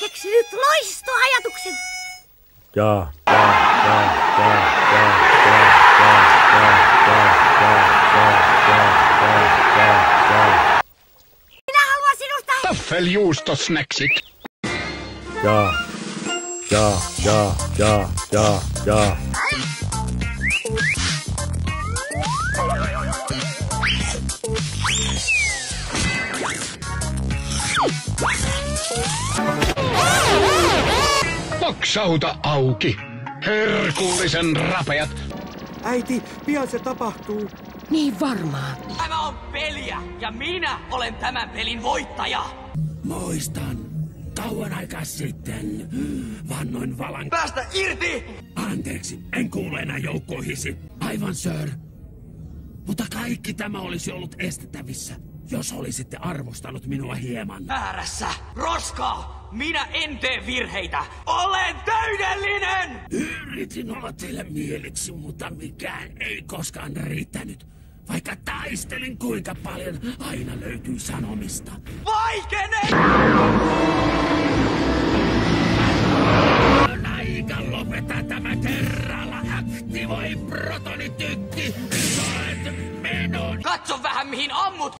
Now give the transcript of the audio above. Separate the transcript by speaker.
Speaker 1: keksinyt loistoajatuksen. Minä haluan sinusta
Speaker 2: Taffeljuustosnäksit. Poksauta auki. Herkullisen rapeat.
Speaker 3: Äiti, pian se tapahtuu.
Speaker 1: Niin varmaan.
Speaker 4: Tämä on peliä ja minä olen tämän pelin voittaja.
Speaker 5: Muistan. Kauan aikaa sitten vannoin valan...
Speaker 4: Päästä irti!
Speaker 5: Anteeksi, en kuulu enää joukkoihisi. Aivan, sir. Mutta kaikki tämä olisi ollut estettävissä, jos olisitte arvostanut minua hieman.
Speaker 4: Väärässä! Roskaa! Minä en tee virheitä! Olen täydellinen!
Speaker 5: Yritin olla teille mieliksi, mutta mikään ei koskaan riittänyt. Vaikka taistelin kuinka paljon, aina löytyy sanomista.
Speaker 4: Vaikene!
Speaker 5: On aika lopettaa tämä kerralla. Aktivoi protonitykki. Olet minun.
Speaker 4: Katso vähän mihin ammut